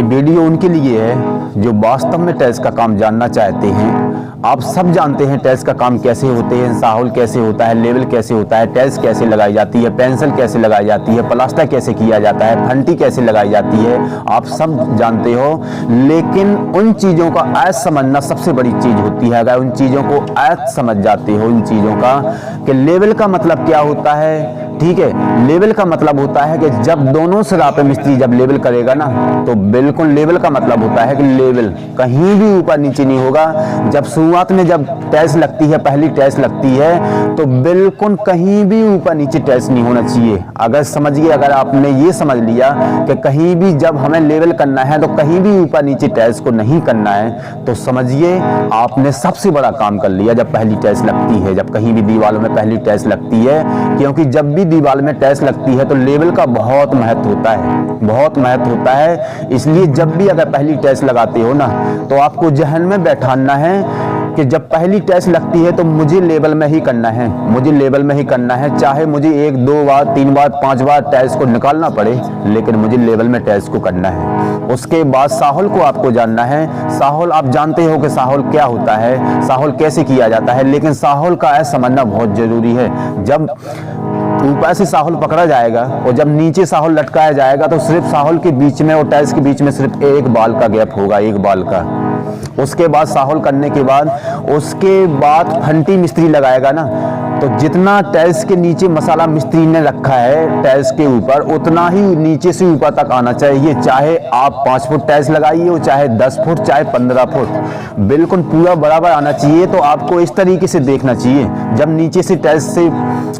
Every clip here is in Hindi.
ये वीडियो उनके लिए है जो वास्तव में टैक्स का काम जानना चाहते हैं। आप सब जानते हैं टैक्स का काम कैसे होते हैं, साहुल कैसे होता है, लेवल कैसे होता है, टैक्स कैसे लगाई जाती है, पेंसिल कैसे लगाई जाती है, प्लास्टर कैसे किया जाता है, फंटी कैसे लगाई जाती है, आप सब जानते हो। लेकिन उन चीज़ों का आज समझना सबसे बड़ी चीज़ होती है। अगर उन चीज़ों को आज समझ जाते हो, उन चीज़ों का कि लेवल का मतलब क्या होता है, ठीक है, लेवल का मतलब होता है कि जब दोनों सिरा पे मिस्त्री जब लेवल करेगा ना, तो बिल्कुल लेवल का मतलब होता है कि लेवल कहीं भी ऊपर नीचे नहीं होगा। जब शुरुआत में जब टैक्स लगती है, पहली टैक्स लगती है, तो बिल्कुल कहीं भी ऊपर नीचे टैक्स नहीं होना चाहिए। अगर समझिए, अगर आपने ये समझ लिया कि कहीं भी जब हमें लेवल करना है तो कहीं भी ऊपर नीचे टैक्स को नहीं करना है, तो समझिए आपने सबसे बड़ा काम कर लिया। जब पहली टैक्स लगती है, जब कहीं भी दीवारों में पहली टैक्स लगती है, क्योंकि जब भी दीवार में टैक्स लगती है तो लेवल का बहुत महत्व होता है, बहुत महत्व होता है। इसलिए जब भी अगर पहली टैक्स लगाते हो ना, तो आपको जहन में बैठाना है कि जब पहली टैक्स लगती है तो मुझे लेवल में ही करना है, मुझे लेवल में ही करना है। चाहे मुझे 1 2 बार 3 बार 5 बार टैक्स को निकालना पड़े, लेकिन मुझे लेवल में टैक्स को करना है। उसके बाद साहुल को आपको जानना है। साहुल आप जानते हो कि साहुल क्या होता है, साहुल कैसे किया जाता है, लेकिन साहुल का ऐसा समझना बहुत जरूरी है। जब ऊपर से साहुल पकड़ा जाएगा और जब नीचे साहुल लटकाया जाएगा, तो सिर्फ साहुल के बीच में और टैक्स के बीच में सिर्फ एक बाल का गैप होगा, एक बाल का। उसके बाद साहुल करने के बाद उसके बाद फंटी मिस्त्री लगाएगा ना, तो जितना टैक्स के नीचे मसाला मिस्त्री ने रखा है टैक्स के ऊपर, उतना ही नीचे से ऊपर तक आना चाहिए। चाहे आप 5 फुट टैक्स लगाइए हो, चाहे 10 फुट, चाहे 15 फुट, बिल्कुल पूरा बराबर आना चाहिए। तो आपको इस तरीके से देखना चाहिए, जब नीचे से टैक्स से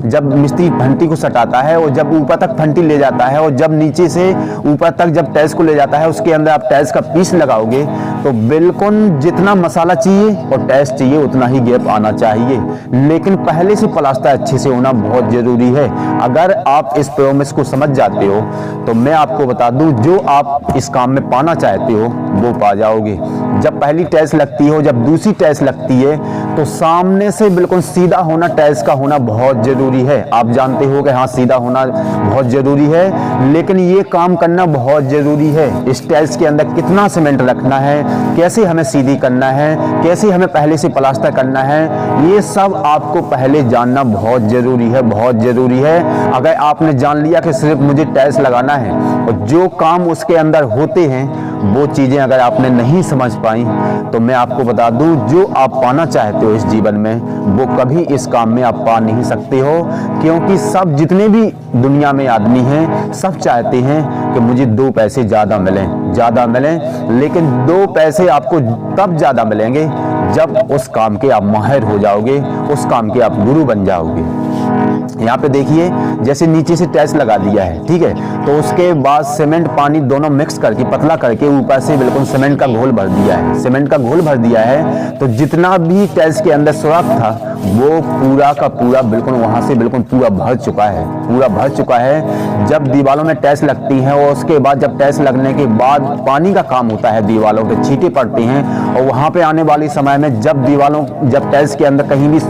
जब मिस्त्री फंटी को सटाता है और जब ऊपर तक फंटी ले जाता है और जब नीचे से ऊपर तक जब टैक्स को ले जाता है, उसके अंदर आप टैक्स का पीस लगाओगे, तो बिल्कुल जितना मसाला चाहिए और टैक्स चाहिए उतना ही गैप आना चाहिए। लेकिन पहले से प्लास्टर अच्छे से होना बहुत जरूरी है। अगर आप इस प्रोमिस को समझ जाते हो, तो मैं आपको बता दूं, जो आप इस काम में पाना चाहते हो वो पा जाओगे। जब पहली टैक्स लगती हो, जब दूसरी टैक्स लगती है, तो सामने से बिल्कुल सीधा होना, टैक्स का होना बहुत जरूरी है। आप जानते हो कि हाँ, सीधा होना बहुत जरूरी है, लेकिन ये काम करना बहुत जरूरी है। इस टैक्स के अंदर कितना सीमेंट रखना है, कैसे हमें सीधी करना है, कैसे हमें पहले से प्लास्टर करना है, ये सब आपको पहले जानना बहुत जरूरी है, बहुत जरूरी है। अगर आपने जान लिया कि सिर्फ मुझे टैक्स लगाना है और जो काम उसके अंदर होते हैं वो चीजें अगर आपने नहीं समझ पाई, तो मैं आपको बता दूं, जो आप पाना चाहते हो इस जीवन में, वो कभी इस काम में आप पा नहीं सकते हो। क्योंकि सब जितने भी दुनिया में आदमी हैं, सब चाहते हैं कि मुझे 2 पैसे ज़्यादा मिलें, ज़्यादा मिलें, लेकिन 2 पैसे आपको तब ज़्यादा मिलेंगे जब उस काम के आप माहिर हो जाओगे, उस काम के आप गुरु बन जाओगे। यहाँ पे देखिए, जैसे नीचे से टैक्स लगा दिया है, ठीक है, तो उसके बाद सीमेंट पानी दोनों मिक्स करके पतला करके ऊपर से बिल्कुल सीमेंट का घोल भर दिया है, सीमेंट का घोल भर दिया है। तो जितना भी टैक्स के अंदर सुराख था वो पूरा का पूरा बिल्कुल वहां से बिल्कुल पूरा भर चुका है, पूरा भर चुका है। जब दीवारों में टैक्स लगती हैं और उसके बाद जब टैक्स लगने के बाद पानी का काम होता है, दीवारों पे छींटे पड़ते हैं, और वहां पे आने वाले समय में जब जब टैक्स के अंदर कहीं भी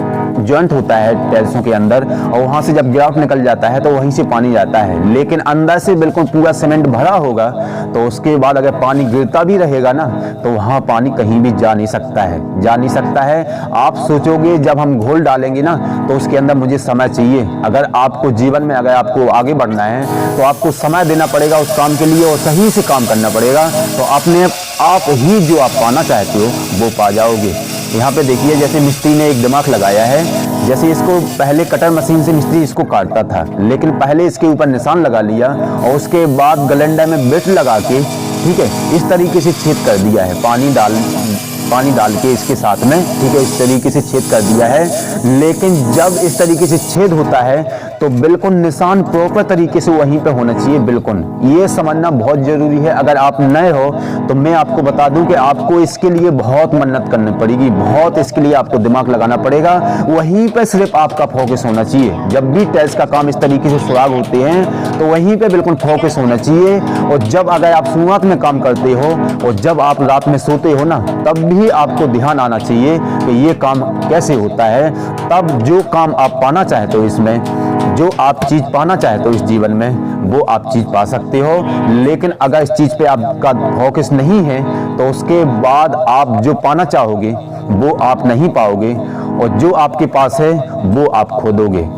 जॉइंट होता है टैक्सों के अंदर, और वहां से जब ग्राफ निकल जाता है तो वहीं से पानी जाता है। लेकिन अंदर से बिल्कुल पूरा सीमेंट भरा होगा, तो उसके बाद अगर पानी गिरता भी रहेगा ना, तो वहां पानी कहीं भी जा नहीं सकता है, जा नहीं सकता है। आप सोचोगे जब हम घोल डालेंगे ना, तो उसके अंदर मुझे समय चाहिए। अगर आपको जीवन में अगर आपको आगे बढ़ना है, तो आपको समय देना पड़ेगा उस काम के लिए और सही से काम करना पड़ेगा, तो अपने आप ही जो आप पाना चाहते हो वो पा जाओगे। यहाँ पे देखिए, जैसे मिस्त्री ने एक दिमाग लगाया है, जैसे इसको पहले कटर मशीन से मिस्त्री इसको काटता था, लेकिन पहले इसके ऊपर निशान लगा लिया और उसके बाद ग्राइंडर में बिट लगा के, ठीक है, इस तरीके से छेद कर दिया है, पानी डाल के इसके साथ में, ठीक है, इस तरीके से छेद कर दिया है। लेकिन जब इस तरीके से छेद होता है तो बिल्कुल निशान प्रॉपर तरीके से वहीं पे होना चाहिए। बिल्कुल ये समझना बहुत जरूरी है। अगर आप नए हो तो मैं आपको बता दूं कि आपको इसके लिए बहुत मेहनत करनी पड़ेगी, बहुत इसके लिए आपको दिमाग लगाना पड़ेगा। वहीं पे सिर्फ आपका फोकस होना चाहिए। जब भी टैक्स का काम इस तरीके से सुराग होते हैं तो वहीं पे बिल्कुल फोकस होना चाहिए। और जब अगर आप शुरुआत में काम करते हो और जब आप रात में सोते हो ना, तब भी आपको ध्यान आना चाहिए कि ये काम कैसे होता है। तब जो काम आप पाना चाहते हो इसमें जो आप चीज़ पाना चाहते हो इस जीवन में वो आप चीज़ पा सकते हो, लेकिन अगर इस चीज़ पे आपका फोकस नहीं है तो उसके बाद आप जो पाना चाहोगे वो आप नहीं पाओगे, और जो आपके पास है वो आप खो दोगे।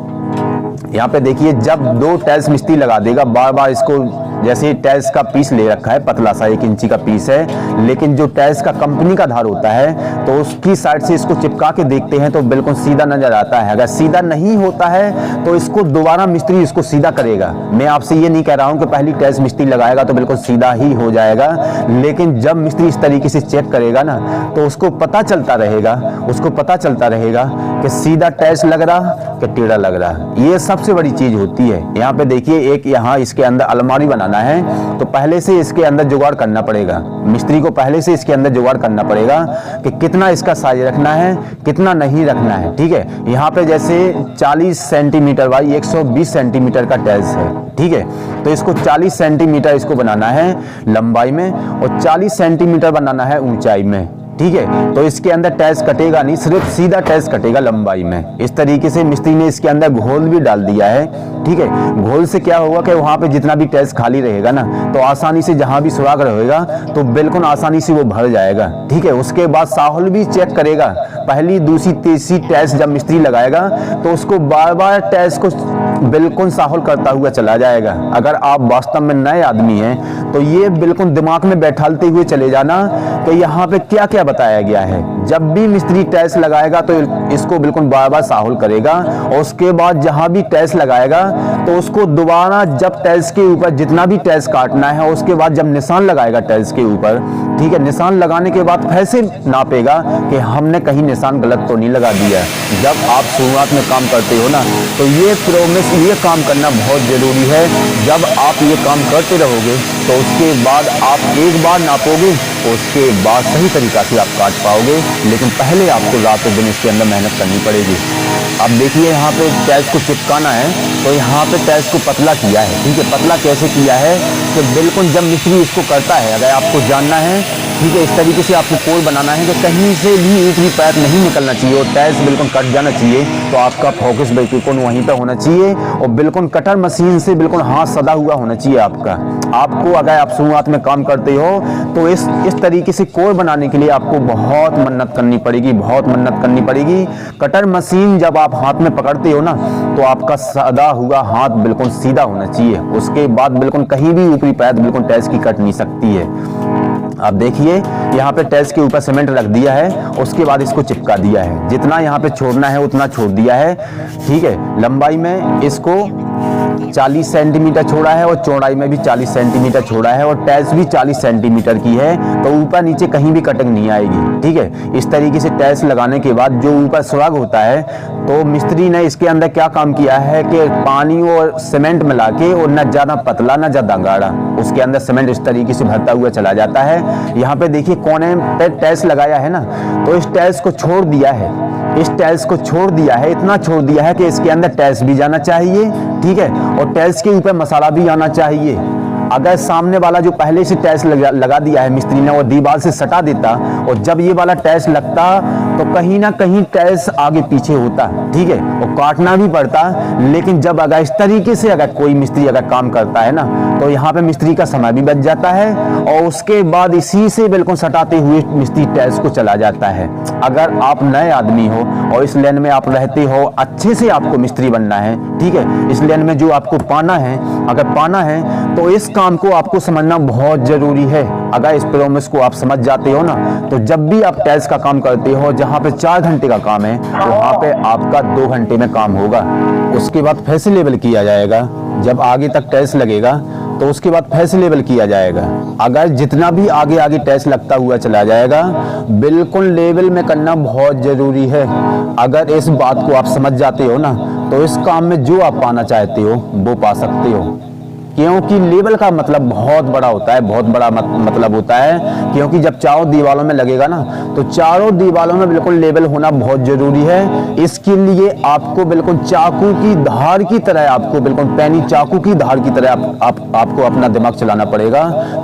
यहाँ पे देखिए, जब 2 टाइल्स मिस्त्री लगा देगा, बार बार इसको, जैसे टाइल्स का पीस ले रखा है, पतला सा 1 इंची का पीस है, लेकिन जो टाइल्स का कंपनी का धार होता है तो उसकी साइड से इसको चिपका के देखते हैं तो बिल्कुल सीधा नजर आता है। अगर सीधा नहीं होता है तो इसको दोबारा मिस्त्री इसको सीधा करेगा। मैं आपसे ये नहीं कह रहा हूँ कि पहली टाइल्स मिस्त्री लगाएगा तो बिल्कुल सीधा ही हो जाएगा, लेकिन जब मिस्त्री इस तरीके से चेक करेगा ना तो उसको पता चलता रहेगा कि सीधा टाइल्स लग रहा कि टेढ़ा लग रहा। ये सबसे बड़ी चीज होती है। यहाँ पे देखिए, एक यहाँ इसके अंदर अलमारी बनाना है तो पहले से इसके अंदर जुगाड़ करना पड़ेगा, मिस्त्री को पहले से इसके अंदर जुगाड़ करना पड़ेगा कि कितना इसका साइज रखना है, कितना नहीं रखना है। ठीक है, यहाँ पे जैसे 40 सेंटीमीटर बाई 120 सेंटीमीटर का टाइल्स है। ठीक है, तो इसको 40 सेंटीमीटर इसको बनाना है लंबाई में और 40 सेंटीमीटर बनाना है ऊंचाई में। ठीक है, तो इसके अंदर टाइल्स कटेगा नहीं, सिर्फ सीधा टाइल्स कटेगा लंबाई में। इस तरीके से मिस्त्री ने इसके अंदर घोल भी डाल दिया है। ठीक है, घोल से क्या होगा कि वहां पे जितना भी टाइल्स खाली रहेगा ना तो आसानी से जहां भी सुराख रहेगा तो बिल्कुल आसानी से वो भर जाएगा। ठीक है, उसके बाद साहुल भी चेक करेगा, पहली, दूसरी, तीसरी टाइल्स जब मिस्त्री लगाएगा तो उसको बार बार टाइल्स को बिल्कुल साहुल करता हुआ चला जाएगा। अगर आप वास्तव में नए आदमी हैं तो ये बिल्कुल दिमाग में बैठालते हुए चले जाना कि यहाँ पे क्या क्या बताया गया है। जब भी मिस्त्री टाइल्स लगाएगा तो इसको बिल्कुल बार बार साहुल करेगा, और उसके बाद जहां भी टाइल्स लगाएगा तो उसको दोबारा जब टाइल्स के ऊपर जितना भी टाइल्स काटना है, उसके बाद जब निशान लगाएगा टाइल्स के ऊपर, ठीक है, निशान लगाने के बाद फिर से नापेगा कि हमने कहीं निशान गलत तो नहीं लगा दिया। जब आप शुरुआत में काम करते हो ना तो ये प्रॉमिस, ये काम करना बहुत जरूरी है। जब आप ये काम करते रहोगे तो उसके बाद आप एक बार नापोगे, उसके बाद सही तरीका से आप काट पाओगे, लेकिन पहले आपको रातों दिन इसके अंदर मेहनत करनी पड़ेगी। अब देखिए, यहाँ पे टाइल्स को चिपकाना है तो यहाँ पे टाइल्स को पतला किया है। ठीक है, पतला कैसे किया है कि बिल्कुल जब मिस्त्री इसको करता है, अगर आपको जानना है, ठीक है, इस तरीके से आपको कोड बनाना है कि कहीं से भी एक भी पैर नहीं निकलना चाहिए और टाइल्स बिल्कुल कट जाना चाहिए। तो आपका फोकस बिल्कुल वहीं पे होना चाहिए और बिल्कुल कटर मशीन से बिल्कुल हाथ सदा हुआ होना चाहिए आपका। आपको, अगर आप शुरुआत में काम करते हो तो इस तरीके से कोड बनाने के लिए आपको बहुत मेहनत करनी पड़ेगी। कटर मशीन जब आप हाथ में पकड़ते हो ना तो आपका सदा हुआ हाथ बिल्कुल सीधा होना चाहिए। उसके बाद बिल्कुल कहीं भी ऊपरी पैर बिल्कुल टाइल्स की कट नहीं सकती है। आप देखिए, यहाँ पे टाइल्स के ऊपर सीमेंट रख दिया है, उसके बाद इसको चिपका दिया है। जितना यहाँ पे छोड़ना है उतना छोड़ दिया है। ठीक है, लंबाई में इसको 40 सेंटीमीटर छोड़ा है और चौड़ाई में भी 40 सेंटीमीटर छोड़ा है और टाइल्स भी 40 सेंटीमीटर की है, तो ऊपर नीचे कहीं भी कटिंग नहीं आएगी। ठीक है, इस तरीके से टाइल्स लगाने के बाद जो ऊपर सुराग होता है तो मिस्त्री ने इसके अंदर क्या काम किया है कि पानी और सीमेंट मिला के, और न ज़्यादा पतला न ज़्यादा गाढ़ा, उसके अंदर सीमेंट इस तरीके से भरता हुआ चला जाता है। यहाँ पे देखिए कोने पे टाइल्स लगाया है ना, तो इस टाइल्स को छोड़ दिया है, इतना छोड़ दिया है कि इसके अंदर टाइल्स भी जाना चाहिए। ठीक है, और टाइल्स के ऊपर मसाला भी आना चाहिए। अगर सामने वाला जो पहले से टाइल्स लगा दिया है मिस्त्री ने और दीवार से सटा देता और जब ये वाला टाइल्स लगता तो कहीं ना कहीं टाइल्स आगे पीछे होता। ठीक है, और काटना भी पड़ता। लेकिन जब अगर इस तरीके से अगर कोई मिस्त्री अगर काम करता है ना तो यहाँ पे मिस्त्री का समय भी बच जाता है और उसके बाद इसी से बिल्कुल सटाते हुए मिस्त्री टाइल्स को चला जाता है। अगर आप नए आदमी हो और इस लाइन में आप रहते हो, अच्छे से आपको मिस्त्री बनना है। ठीक है, इस लाइन में जो आपको पाना है, अगर पाना है तो इस काम को आपको समझना बहुत जरूरी है। अगर इस प्रॉमिस को आप समझ जाते हो ना तो जब भी आप टाइल्स का काम करते हो, जहाँ पे 4 घंटे का काम है वहाँ पे आपका 2 घंटे में काम होगा। उसके बाद फैसे लेवल किया जाएगा। जब आगे तक टाइल्स लगेगा तो उसके बाद फैसे लेवल किया जाएगा। अगर जितना भी आगे आगे टाइल्स लगता हुआ चला जाएगा, बिल्कुल लेवल में करना बहुत जरूरी है। अगर इस बात को आप समझ जाते हो ना तो इस काम में जो आप पाना चाहते हो वो पा सकते हो। क्योंकि लेवल का मतलब बहुत बड़ा होता है, बहुत बड़ा मतलब होता है। क्योंकि जब चारों दीवारों में लगेगा ना, तो चारों दीवारों में बिल्कुल लेवल होना बहुत जरूरी है। इसके लिए आपको बिल्कुल चाकू की धार की तरह, आपको बिल्कुल पैनी चाकू की धार की तरह आपको अपना दिमाग चलाना पड़ेगा,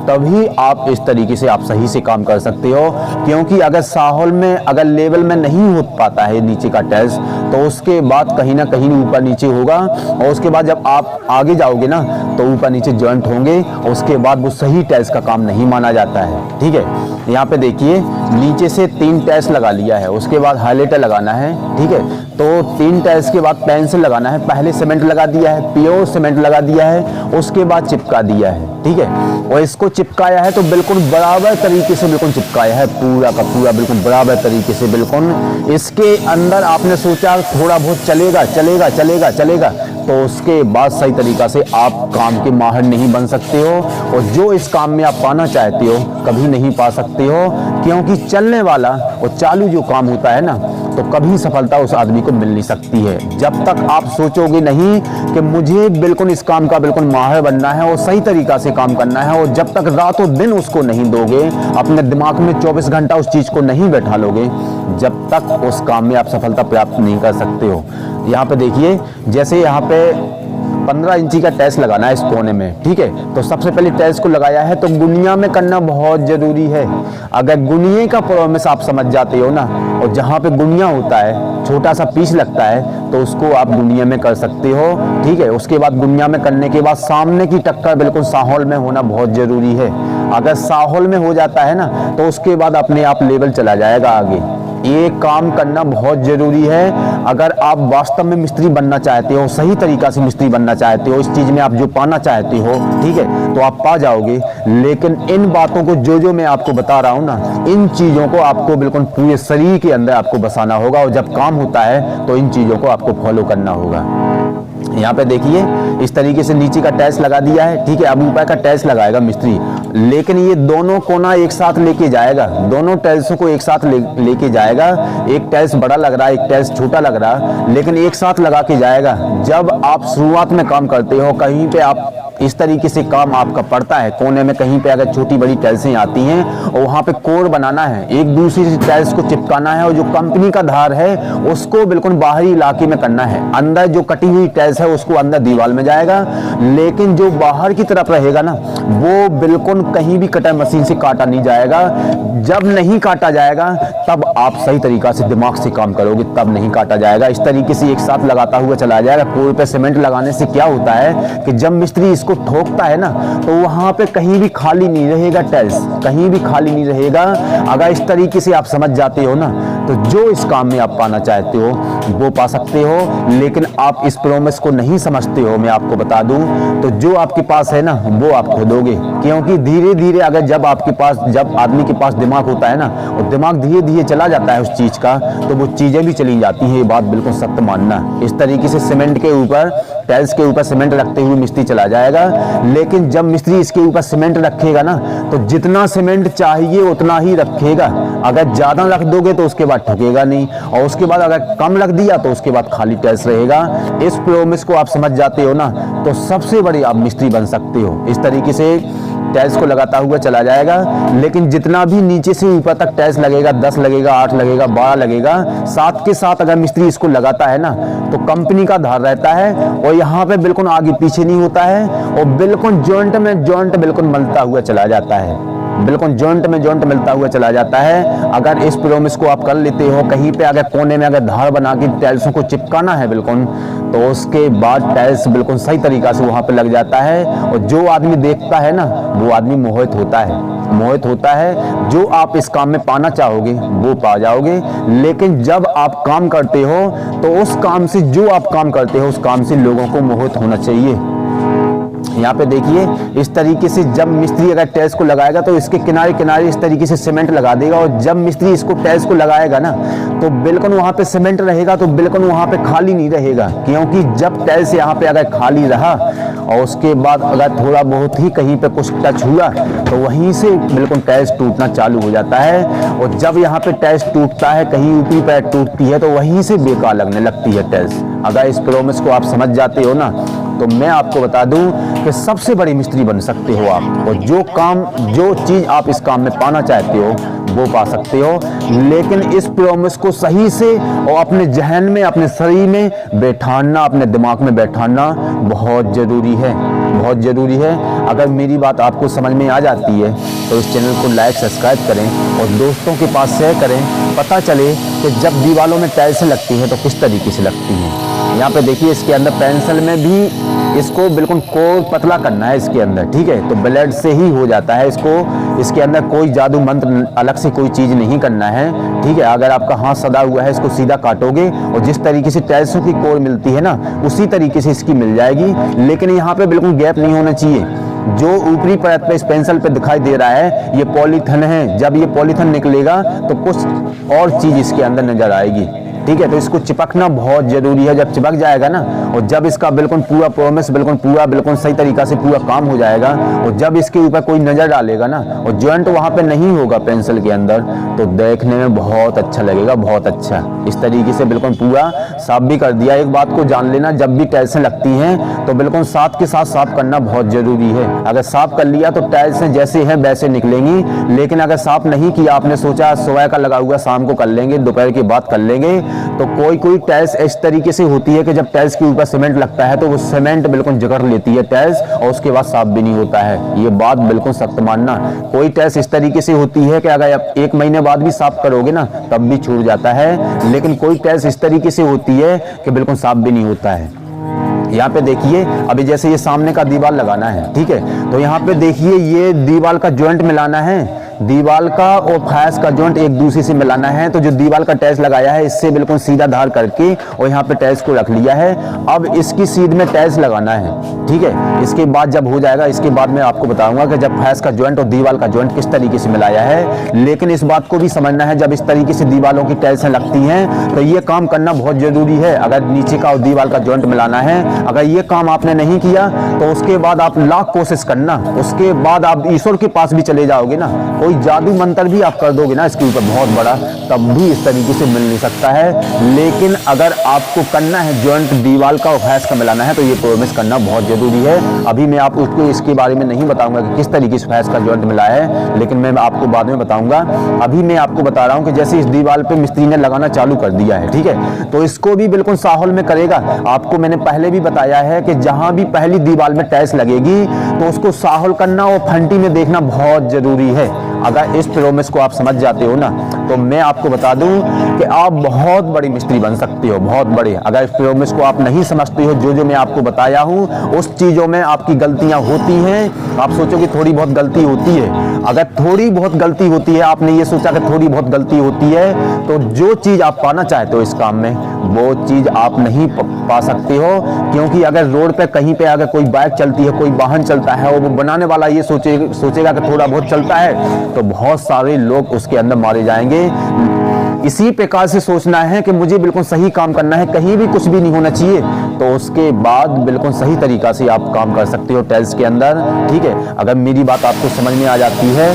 तभी आप इस तरीके से आप सही से काम कर सकते हो। क्योंकि अगर साहौल में अगर लेवल में नहीं हो पाता है नीचे का टाइल्स, तो उसके बाद कहीं ना कहीं ऊपर नीचे होगा, और उसके बाद जब आप आगे जाओगे ना, तो ऊपर नीचे जॉइंट होंगे, और उसके बाद वो सही टाइल्स का काम नहीं माना जाता है। ठीक है, यहाँ पे देखिए नीचे से 3 टाइल्स लगा लिया है, उसके बाद हाइलाइटर लगाना है। ठीक है, तो 3 टाइल्स के बाद पेंसिल लगाना है। पहले सीमेंट लगा दिया है, प्योर सीमेंट लगा दिया है, उसके बाद चिपका दिया है। ठीक है, और इसको चिपकाया है तो बिल्कुल बराबर तरीके से बिल्कुल चिपकाया है, पूरा का पूरा बिल्कुल बराबर तरीके से बिल्कुल। इसके अंदर आपने सोचा थोड़ा बहुत चलेगा चलेगा चलेगा चलेगा, तो उसके बाद सही तरीका से आप काम के माहिर नहीं बन सकते हो, और जो इस काम में आप पाना चाहते हो कभी नहीं पा सकते हो। क्योंकि चलने वाला और चालू जो काम होता है ना, तो कभी सफलता उस आदमी को मिल नहीं सकती है। जब तक आप सोचोगे नहीं कि मुझे बिल्कुल इस काम का बिल्कुल माहिर बनना है और सही तरीका से काम करना है, और जब तक रातों दिन उसको नहीं दोगे, अपने दिमाग में 24 घंटा उस चीज़ को नहीं बैठा लोगे, जब तक उस काम में आप सफलता प्राप्त नहीं कर सकते हो। यहाँ पे देखिए, जैसे यहाँ पे 15 इंची का टाइल्स लगाना है इस कोने में। ठीक है, तो सबसे पहले टाइल्स को लगाया है तो गुनिया में करना बहुत जरूरी है। अगर गुनिये का प्रोसेस आप समझ जाते हो ना, और जहाँ पे गुनिया होता है, छोटा सा पीस लगता है, तो उसको आप गुनिया में कर सकते हो। ठीक है, उसके बाद गुनिया में करने के बाद सामने की टक्कर बिल्कुल साहौल में होना बहुत जरूरी है। अगर साहौल में हो जाता है ना, तो उसके बाद अपने आप लेवल चला जाएगा आगे। ये काम करना बहुत जरूरी है। अगर आप वास्तव में मिस्त्री बनना चाहते हो, सही तरीका से मिस्त्री बनना चाहते हो, इस चीज में आप जो पाना चाहते हो, ठीक है, तो आप पा जाओगे। लेकिन इन बातों को जो मैं आपको बता रहा हूं ना, इन चीजों को आपको बिल्कुल पूरे शरीर के अंदर आपको बसाना होगा, और जब काम होता है तो इन चीजों को आपको फॉलो करना होगा। यहाँ पे देखिए इस तरीके से नीचे का टाइल्स लगा दिया है। ठीक है, अब ऊपर का टाइल्स लगाएगा मिस्त्री, लेकिन ये दोनों कोना एक साथ लेके जाएगा, दोनों टाइल्सों को एक साथ लेके जाएगा। एक टाइल्स बड़ा लग रहा है, एक टाइल्स छोटा लग रहा है, लेकिन एक साथ लगा के जाएगा। जब आप शुरुआत में काम करते हो, कहीं पे आप इस तरीके से काम आपका पड़ता है, कोने में कहीं पे अगर छोटी बड़ी टाइल्सें आती हैं और वहाँ पे कोर बनाना है, एक दूसरी से टाइल्स को चिपकाना है, और जो कंपनी का धार है उसको बिल्कुल बाहरी इलाके में करना है। अंदर जो कटी हुई टाइल्स है उसको अंदर दीवार में जाएगा, लेकिन जो बाहर की तरफ रहेगा ना, वो बिल्कुल कहीं भी कटर मशीन से काटा नहीं जाएगा। जब नहीं काटा जाएगा तब आप सही तरीका से दिमाग से काम करोगे, तब नहीं काटा जाएगा। इस तरीके से एक साथ लगाता हुआ चला जाएगा। कोर पे सीमेंट लगाने से क्या होता है कि जब मिस्त्री इसको ठोकता है ना, तो वहां पे कहीं भी खाली नहीं रहेगा, टाइल्स कहीं भी खाली नहीं रहेगा। अगर इस तरीके से आप समझ जाते हो ना, तो जो इस काम में आप पाना चाहते हो वो पा सकते हो। लेकिन आप इस प्रोमिस को नहीं समझते हो, मैं आपको बता दूं, तो जो आपके पास है ना वो आप खोदोगे। क्योंकि धीरे धीरे अगर जब आदमी के पास दिमाग होता है ना, और दिमाग धीरे धीरे चला जाता है उस चीज का, तो वो चीजें भी चली जाती हैं। ये बात बिल्कुल सख्त मानना। इस तरीके से सीमेंट के ऊपर, टाइल्स के ऊपर सीमेंट रखते हुए मिस्त्री चला जाएगा, लेकिन जब मिस्त्री इसके ऊपर सीमेंट रखेगा ना, तो जितना सीमेंट चाहिए उतना ही रखेगा। अगर ज्यादा रख दोगे तो उसके बाद ठुकेगा नहीं, और उसके बाद अगर कम रख दिया तो उसके बाद खाली टाइल्स रहेगा। इस प्रोमिस को आप समझ जाते हो ना, तो सबसे बड़ी आप मिस्त्री बन सकते हो। इस तरीके से टाइल्स को लगाता हुआ चला जाएगा, लेकिन जितना भी नीचे से ऊपर तक टाइल्स लगेगा, 10 लगेगा, 8 लगेगा, 12 लगेगा, साथ के साथ अगर मिस्त्री इसको लगाता है ना, तो कंपनी का धार रहता है, और यहाँ पे बिल्कुल आगे पीछे नहीं होता है, और बिल्कुल जॉइंट में जॉइंट बिल्कुल मिलता हुआ चला जाता है, बिल्कुल जॉइंट में जॉइंट मिलता हुआ चला जाता है। अगर इस प्रोमिस को आप कर लेते हो, कहीं पे अगर कोने में अगर धार बना के टाइल्सों को चिपकाना है बिल्कुल, तो उसके बाद टाइल्स बिल्कुल सही तरीका से वहां पे लग जाता है, और जो आदमी देखता है ना, वो आदमी मोहित होता है। जो आप इस काम में पाना चाहोगे वो पा जाओगे। लेकिन जब आप काम करते हो, तो उस काम से, जो आप काम करते हो उस काम से लोगों को मोहित होना चाहिए। यहाँ पे देखिए इस तरीके से जब मिस्त्री अगर टाइल्स को लगाएगा, तो इसके किनारे किनारे इस तरीके से सीमेंट लगा देगा, और जब मिस्त्री इसको टाइल्स को लगाएगा ना, तो बिल्कुल वहां पे सीमेंट रहेगा, तो बिल्कुल वहां पे खाली नहीं रहेगा। क्योंकि जब टाइल्स यहाँ पे अगर खाली रहा, और उसके बाद अगर थोड़ा बहुत ही कहीं पे कुछ टच हुआ, तो वहीं से बिल्कुल टाइल्स टूटना चालू हो जाता है। और जब यहाँ पे टाइल्स टूटता है, कहीं ऊपरी पैर टूटती है, तो वहीं से बेकार लगने लगती है टाइल्स। अगर इस प्रोमिस को आप समझ जाते हो ना, तो मैं आपको बता दूं कि सबसे बड़ी मिस्त्री बन सकते हो आप, और जो चीज़ आप इस काम में पाना चाहते हो वो पा सकते हो। लेकिन इस प्रॉमिस को सही से और अपने जहन में, अपने शरीर में बैठाना, अपने दिमाग में बैठाना बहुत ज़रूरी है, बहुत ज़रूरी है। अगर मेरी बात आपको समझ में आ जाती है तो इस चैनल को लाइक सब्सक्राइब करें और दोस्तों के पास शेयर करें, पता चले कि जब दीवारों में टाइल्स लगती हैं तो किस तरीके से लगती हैं। यहाँ पे देखिए इसके अंदर पेंसिल में भी इसको बिल्कुल कोर पतला करना है इसके अंदर, ठीक है, तो ब्लेड से ही हो जाता है इसको। इसके अंदर कोई जादू मंत्र अलग से कोई चीज़ नहीं करना है, ठीक है। अगर आपका हाथ सदा हुआ है इसको सीधा काटोगे और जिस तरीके से टाइल्सों की कोर मिलती है ना उसी तरीके से इसकी मिल जाएगी। लेकिन यहाँ पे बिल्कुल गैप नहीं होना चाहिए। जो ऊपरी परत पे इस पेंसिल पे दिखाई दे रहा है ये पॉलीथिन है, जब ये पॉलीथिन निकलेगा तो कुछ और चीज़ इसके अंदर नजर आएगी, ठीक है। तो इसको चिपकना बहुत जरूरी है। जब चिपक जाएगा ना और जब इसका बिल्कुल पूरा प्रॉमिस बिल्कुल सही तरीका से पूरा काम हो जाएगा और जब इसके ऊपर कोई नजर डालेगा ना और जॉइंट वहां पे नहीं होगा पेंसिल के अंदर तो देखने में बहुत अच्छा लगेगा, बहुत अच्छा। इस तरीके से बिल्कुल पूरा साफ भी कर दिया। एक बात को जान लेना, जब भी टाइल्सें लगती हैं तो बिल्कुल साथ के साथ साफ करना बहुत जरूरी है। अगर साफ कर लिया तो टाइल्सें जैसे हैं वैसे निकलेंगी, लेकिन अगर साफ नहीं किया, आपने सोचा सुबह का लगा हुआ शाम को कर लेंगे, दोपहर की बात कर लेंगे, तो कोई टाइल्स इस तरीके से होती है कि जब टाइल्स के ऊपर सीमेंट लगता है तो वो सीमेंट बिल्कुल जकड़ लेती है टाइल्स और उसके बाद साफ भी नहीं होता है। ये बात बिल्कुल सख्त मानना। कोई टाइल्स इस तरीके से होती है कि अगर आप 1 महीने बाद भी साफ करोगे ना तब भी छूट जाता है, लेकिन कोई टाइल्स इस तरीके से होती है कि बिल्कुल साफ भी नहीं होता है। यहाँ पे देखिए अभी जैसे ये सामने का दीवार लगाना है, ठीक है, तो यहाँ पे देखिए ये दीवार का जॉइंट मिलाना है, दीवार का और फैस का जॉइंट एक दूसरे से मिलाना है। तो जो दीवार का टाइल्स लगाया है इससे बिल्कुल सीधा धार करके और यहाँ पे टाइल्स को रख लिया है। अब इसकी सीध में टाइल्स लगाना है, ठीक है। इसके बाद जब हो जाएगा इसके बाद मैं आपको बताऊंगा कि जब फैस का जॉइंट और दीवार का जॉइंट किस तरीके से मिलाया है। लेकिन इस बात को भी समझना है, जब इस तरीके से दीवारों की टाइल्स लगती हैं तो ये काम करना बहुत जरूरी है। अगर नीचे का और दीवार का जॉइंट मिलाना है, अगर ये काम आपने नहीं किया तो उसके बाद आप लाख कोशिश करना, उसके बाद आप ईश्वर के पास भी चले जाओगे ना, कोई जादू मंत्र भी आप कर दोगे ना इसके ऊपर बहुत बड़ा, तब भी इस तरीके से मिल नहीं सकता है। लेकिन अगर आपको करना है जॉइंट दीवार का और फैस का मिलाना है तो ये प्रॉमिस करना बहुत जरूरी है। अभी मैं आपको इसके बारे में नहीं बताऊंगा कि किस तरीके से फैस का जॉइंट मिला है, लेकिन मैं आपको बाद में बताऊंगा। अभी मैं आपको बता रहा हूँ कि जैसे इस दीवार पे मिस्त्री ने लगाना चालू कर दिया है, ठीक है, तो इसको भी बिल्कुल साहौल में करेगा। आपको मैंने पहले भी बताया है कि जहां भी पहली दीवार में टाइल्स लगेगी तो उसको साहौल करना और फंटी में देखना बहुत जरूरी है। अगर इस प्रॉमिस को आप समझ जाते हो ना तो मैं आपको बता दूं कि आप बहुत बड़ी मिस्त्री बन सकते हो, बहुत बड़े। अगर इस प्रॉमिस को आप नहीं समझते हो, जो मैं आपको बताया हूं उस चीजों में आपकी गलतियां होती हैं। आप सोचो कि थोड़ी बहुत गलती होती है, अगर थोड़ी बहुत गलती होती है, आपने ये सोचा कि थोड़ी बहुत गलती होती है, तो जो चीज आप पाना चाहते हो इस काम में वो चीज आप नहीं पा सकते हो। क्योंकि अगर रोड पे कहीं पे अगर कोई बाइक चलती है, कोई वाहन चलता है और वो बनाने वाला ये सोचेगा कि थोड़ा बहुत चलता है तो बहुत सारे लोग उसके अंदर मारे जाएंगे। इसी प्रकार से सोचना है कि मुझे बिल्कुल सही काम करना है, कहीं भी कुछ भी नहीं होना चाहिए, तो उसके बाद बिल्कुल सही तरीका से आप काम कर सकते हो टाइल्स के अंदर, ठीक है। अगर मेरी बात आपको समझ में आ जाती है,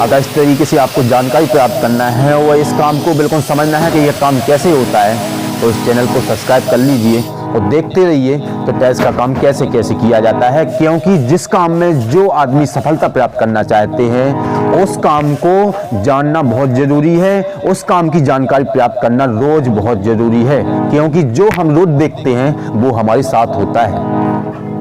अगर इस तरीके से आपको जानकारी प्राप्त करना है और इस काम को बिल्कुल समझना है कि यह काम कैसे होता है, तो इस चैनल को सब्सक्राइब कर लीजिए और देखते रहिए कि टाइल्स का काम कैसे कैसे किया जाता है। क्योंकि जिस काम में जो आदमी सफलता प्राप्त करना चाहते हैं उस काम को जानना बहुत जरूरी है, उस काम की जानकारी प्राप्त करना रोज बहुत जरूरी है। क्योंकि जो हम रोज देखते हैं वो हमारे साथ होता है।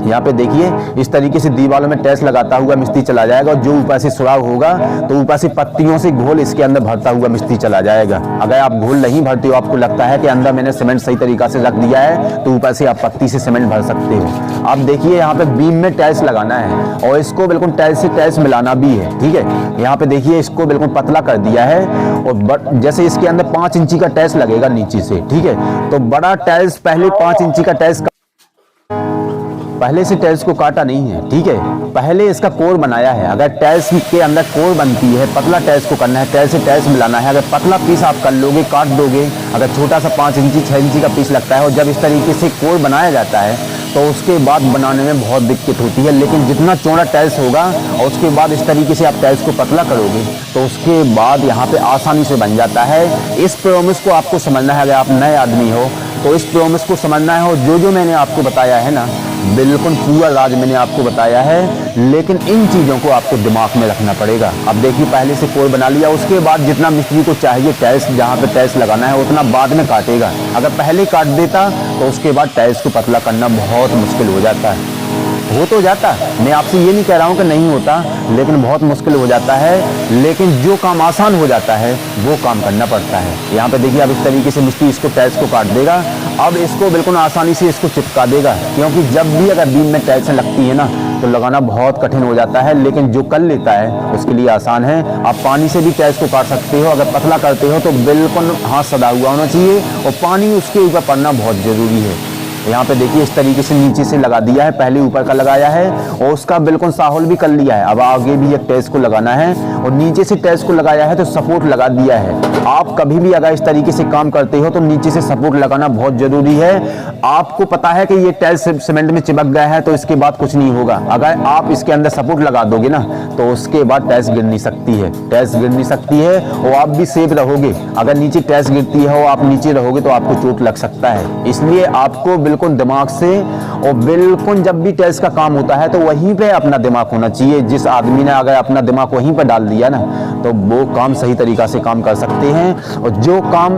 यहाँ पे देखिए इस तरीके से दीवारों में टाइल्स लगाता हुआ मिस्त्री चला जाएगा और जो ऊपर से सुराग होगा तो ऊपर से पत्तियों से घोल इसके अंदर भरता हुआ मिस्त्री चला जाएगा। अगर आप घोल नहीं भरते हो, आपको लगता है कि अंदर मैंने सीमेंट सही तरीका से रख दिया है, तो ऊपर से आप पत्ती से सीमेंट भर सकते हो। आप देखिए यहाँ पे बीम में टाइल्स लगाना है और इसको बिल्कुल टाइल्स से टाइल्स मिलाना भी है, ठीक है। यहाँ पे देखिए इसको बिल्कुल पतला कर दिया है और जैसे इसके अंदर 5 इंची का टाइल्स लगेगा नीचे से, ठीक है। तो बड़ा टाइल्स पहले 5 इंची का टाइल्स पहले से टाइल्स को काटा नहीं है, ठीक है, पहले इसका कोर बनाया है। अगर टाइल्स के अंदर कोर बनती है, पतला टाइल्स को करना है, टाइल्स से टाइल्स मिलाना है। अगर पतला पीस आप कर लोगे, काट दोगे, अगर छोटा सा 5 इंची 6 इंची का पीस लगता है और जब इस तरीके से कोर बनाया जाता है तो उसके बाद बनाने में बहुत दिक्कत होती है। लेकिन जितना चौड़ा टाइल्स होगा और उसके बाद इस तरीके से आप टाइल्स को पतला करोगे तो उसके बाद यहाँ पे आसानी से बन जाता है। इस प्रॉमिस को आपको समझना है। अगर आप नए आदमी हो तो इस प्रॉमिस को समझना है और जो मैंने आपको बताया है ना बिल्कुल पूरा राज मैंने आपको बताया है, लेकिन इन चीज़ों को आपको दिमाग में रखना पड़ेगा। अब देखिए पहले से कोर बना लिया, उसके बाद जितना मिस्त्री को चाहिए टाइल्स जहाँ पे टाइल्स लगाना है उतना बाद में काटेगा। अगर पहले काट देता तो उसके बाद टाइल्स को पतला करना बहुत मुश्किल हो जाता है। हो तो जाता, मैं आपसे ये नहीं कह रहा हूँ कि नहीं होता, लेकिन बहुत मुश्किल हो जाता है। लेकिन जो काम आसान हो जाता है वो काम करना पड़ता है। यहाँ पे देखिए अब इस तरीके से मिस्त्री इसको टाइल्स को काट देगा। अब इसको बिल्कुल आसानी से इसको चिपका देगा, क्योंकि जब भी अगर बीम में टाइल्स लगती है ना तो लगाना बहुत कठिन हो जाता है, लेकिन जो कर लेता है उसके लिए आसान है। आप पानी से भी टाइल्स को काट सकते हो। अगर पतला करते हो तो बिल्कुल हाथ सदा हुआ होना चाहिए और पानी उसके ऊपर पड़ना बहुत ज़रूरी है। यहाँ पे देखिए इस तरीके से नीचे से लगा दिया है, पहले ऊपर का लगाया है और उसका बिल्कुल साहुल भी कर लिया है। अब आगे भी एक टाइल्स को लगाना है और नीचे से टाइल्स को लगाया है तो सपोर्ट लगा दिया है। आप कभी भी अगर इस तरीके से काम करते हो तो नीचे से सपोर्ट लगाना बहुत जरूरी है। आपको पता है कि ये टाइल्स सीमेंट में चिपक गया है तो इसके बाद कुछ नहीं होगा। अगर आप इसके अंदर सपोर्ट लगा दोगे ना तो उसके बाद टाइल्स गिर नहीं सकती है, टाइल्स गिर नहीं सकती है और आप भी सेफ रहोगे। अगर नीचे टाइल्स गिरती है और आप नीचे रहोगे तो आपको चोट लग सकता है। इसलिए आपको बिल्कुल दिमाग से और बिल्कुल जब भी टाइल्स का काम होता है तो वहीं पे अपना दिमाग होना चाहिए। जिस आदमी ने अगर अपना दिमाग वहीं पर डाल दिया ना तो वो काम सही तरीका से काम कर सकते हैं और जो काम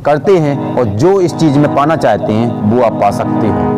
करते हैं और जो इस चीज में पाना चाहते हैं वो आप पा सकते हो।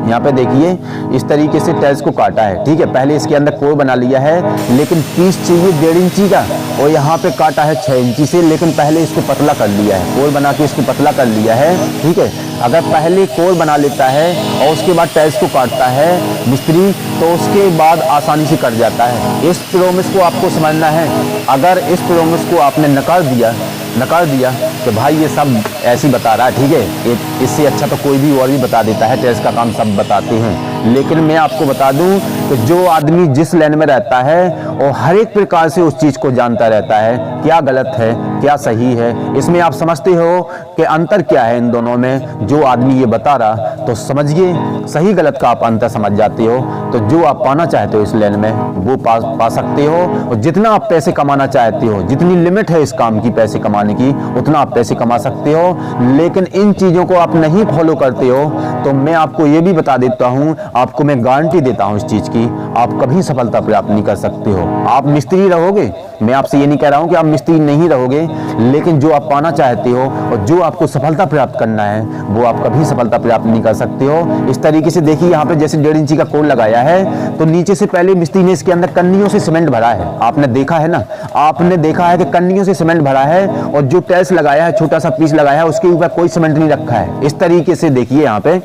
यहाँ पे देखिए इस तरीके से टाइल्स को काटा है, ठीक है। पहले इसके अंदर कोर बना लिया है, लेकिन पीस चाहिए 1.5 इंची का और यहाँ पे काटा है 6 इंची से, लेकिन पहले इसको पतला कर लिया है, कोर बना के इसको पतला कर लिया है, ठीक है। अगर पहले कोर बना लेता है और उसके बाद टाइल्स को काटता है मिस्त्री तो उसके बाद आसानी से कट जाता है। इस प्रोमिस को आपको समझना है। अगर इस प्रोमिस को आपने नकार दिया कि भाई ये सब ऐसी बता रहा है, ठीक है, इससे अच्छा तो कोई भी और भी बता देता है, टाइल्स का काम सब बताते हैं। लेकिन मैं आपको बता दूं कि जो आदमी जिस लाइन में रहता है और हर एक प्रकार से उस चीज़ को जानता रहता है, क्या गलत है क्या सही है, इसमें आप समझते हो कि अंतर क्या है इन दोनों में। जो आदमी ये बता रहा तो समझिए सही गलत का आप अंतर समझ जाते हो, तो जो आप पाना चाहते हो इस लाइन में वो पा सकते हो। और जितना आप पैसे कमाना चाहते हो, जितनी लिमिट है इस काम की पैसे कमाने की, उतना आप पैसे कमा सकते हो। लेकिन इन चीज़ों को आप नहीं फॉलो करते हो तो मैं आपको ये भी बता देता हूँ, आपको मैं गारंटी देता हूँ इस चीज़ की, आप कभी सफलता प्राप्त नहीं कर सकते हो। आप मिस्त्री रहोगे, मैं आपसे ये नहीं कह रहा हूँ कि आप मिस्त्री नहीं रहोगे, लेकिन जो आप पाना चाहते हो और जो आपको सफलता प्राप्त करना है वो आप कभी सफलता प्राप्त नहीं कर सकते हो। इस तरीके से देखिए यहाँ पे जैसे 1.5 इंची का कोर लगाया है तो नीचे से पहले मिस्त्री ने इसके अंदर कन्नियों से सीमेंट भरा है। आपने देखा है ना, आपने देखा है कि कन्नियों से सीमेंट भरा है और जो टाइल्स लगाया है, छोटा सा पीस लगाया है, उसके ऊपर कोई सीमेंट नहीं रखा है। इस तरीके से देखिए यहाँ पे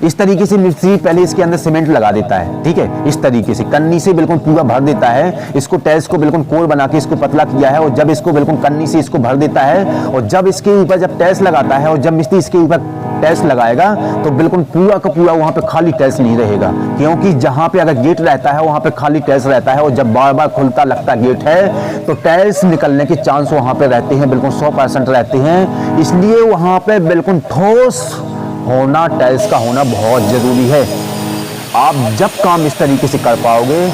इस तरीके से मिस्त्री पहले इसके अंदर सीमेंट लगा देता है, ठीक है। इस तरीके से कन्नी से बिल्कुल पूरा भर देता है, इसको टाइल्स को बिल्कुल कोर बना के इसको पतला किया है और जब इसको बिल्कुल कन्नी से इसको भर देता है और जब इसके ऊपर जब टाइल्स लगाता है और जब मिस्त्री इसके ऊपर टाइल्स लगाएगा तो बिल्कुल पूरा का पूरा वहां पे खाली टाइल्स नहीं रहेगा, क्योंकि जहां पे अगर गेट रहता है वहां पे खाली टाइल्स रहता है और जब बार बार खुलता लगता गेट है तो टाइल्स निकलने के चांस वहां पे रहते हैं, बिल्कुल 100% रहते हैं। इसलिए वहां पे बिल्कुल ठोस होना, टाइल्स का होना बहुत जरूरी है। आप जब काम इस तरीके से कर पाओगे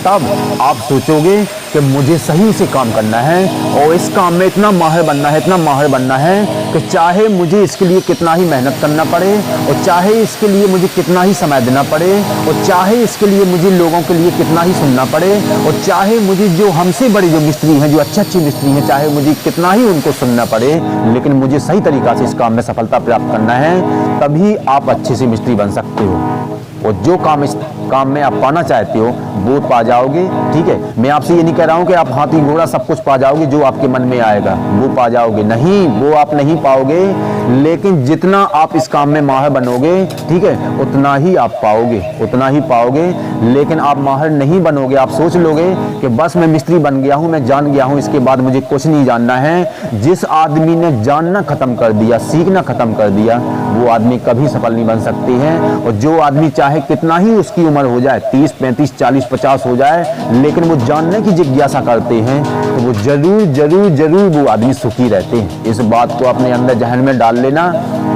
तब आप सोचोगे कि मुझे सही से काम करना है और इस काम में इतना माहिर बनना है कि चाहे मुझे इसके लिए कितना ही मेहनत करना पड़े और चाहे इसके लिए मुझे कितना ही समय देना पड़े और चाहे इसके लिए मुझे लोगों के लिए कितना ही सुनना पड़े और चाहे मुझे जो हमसे बड़े जो मिस्त्री हैं, जो अच्छे मिस्त्री हैं, चाहे मुझे कितना ही उनको सुनना पड़े, लेकिन मुझे सही तरीका से इस काम में सफलता प्राप्त करना है, तभी आप अच्छे से मिस्त्री बन सकते हो। और जो काम इस काम में आप पाना चाहते हो वो पा जाओगे, ठीक है। मैं आपसे ये नहीं कह रहा हूँ कि आप हाथी घोड़ा सब कुछ पा जाओगे, जो आपके मन में आएगा वो पा जाओगे, नहीं, वो आप नहीं पाओगे। लेकिन जितना आप इस काम में माहिर बनोगे, ठीक है, उतना ही आप पाओगे, उतना ही पाओगे। लेकिन आप माहिर नहीं बनोगे, आप सोच लोगे कि बस मैं मिस्त्री बन गया हूँ, मैं जान गया हूँ, इसके बाद मुझे कुछ नहीं जानना है। जिस आदमी ने जानना खत्म कर दिया, सीखना खत्म कर दिया, वो आदमी कभी सफल नहीं बन सकते हैं। और जो आदमी चाहे कितना ही उसकी उम्र हो जाए, 30, 35, 40, 50 हो जाए, लेकिन वो जानने की जिज्ञासा करते हैं तो वो जरूर वो आदमी सुखी रहते हैं। इस बात को अपने अंदर जहन में डाल लेना,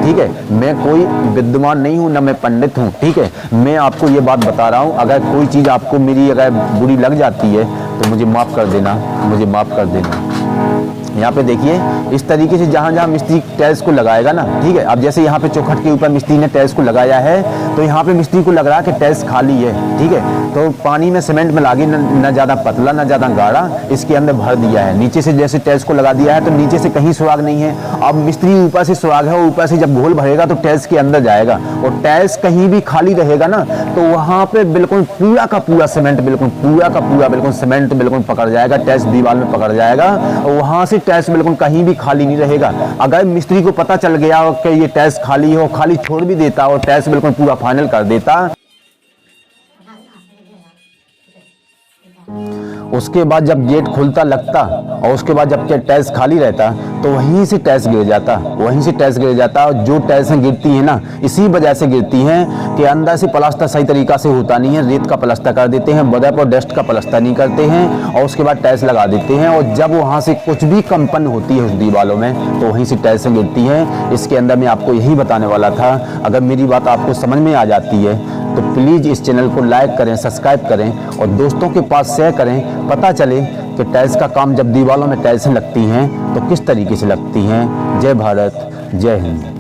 ठीक है। मैं कोई विद्वान नहीं हूँ, ना मैं पंडित हूँ, ठीक है। मैं आपको ये बात बता रहा हूँ। अगर कोई चीज़ आपको मेरी अगर बुरी लग जाती है तो मुझे माफ़ कर देना, मुझे माफ़ कर देना। यहाँ पे देखिए इस तरीके से जहाँ जहाँ मिस्त्री टाइल्स को लगाएगा ना, ठीक है। अब जैसे यहाँ पे चौखट के ऊपर मिस्त्री ने टाइल्स को लगाया है तो यहाँ पे मिस्त्री को लग रहा है कि टाइल्स खाली है, ठीक है। तो पानी में सीमेंट में लागे न ज़्यादा पतला न ज़्यादा गाढ़ा, इसके अंदर भर दिया है। नीचे से जैसे टाइल्स को लगा दिया है तो नीचे से कहीं सुराग नहीं है। अब मिस्त्री ऊपर से सुराग है, ऊपर से जब घोल भरेगा तो टाइल्स के अंदर जाएगा, और टाइल्स कहीं भी खाली रहेगा ना तो वहाँ पे बिल्कुल पूरा का पूरा सीमेंट, बिल्कुल पूरा का पूरा बिल्कुल सीमेंट बिल्कुल पकड़ जाएगा, टाइल्स दीवार में पकड़ जाएगा, और वहाँ से टाइल्स बिल्कुल कहीं भी खाली नहीं रहेगा। अगर मिस्त्री को पता चल गया कि ये टाइल्स खाली हो, खाली छोड़ भी देता और टाइल्स बिल्कुल पूरा फाइनल कर देता, उसके बाद जब गेट खुलता लगता और उसके बाद जब टाइल्स खाली रहता तो वहीं से टाइल्स गिर जाता, वहीं से टाइल्स गिर जाता। और जो टाइल्स गिरती हैं ना इसी वजह से गिरती हैं कि अंदर से प्लास्टर सही तरीका से होता नहीं है, रेत का प्लास्टर कर देते हैं, बदर पर डस्ट का प्लास्टर नहीं करते हैं और उसके बाद टाइल्स लगा देते हैं, और जब वहाँ से कुछ भी कंपन होती है उस दीवारों में तो वहीं से टाइल्स गिरती हैं। इसके अंदर मैं आपको यही बताने वाला था। अगर मेरी बात आपको समझ में आ जाती है तो प्लीज़ इस चैनल को लाइक करें, सब्सक्राइब करें और दोस्तों के पास शेयर करें। पता चले कि टाइल्स का काम जब दीवारों में टाइल्सें लगती हैं तो किस तरीके से लगती हैं। जय भारत, जय हिंद।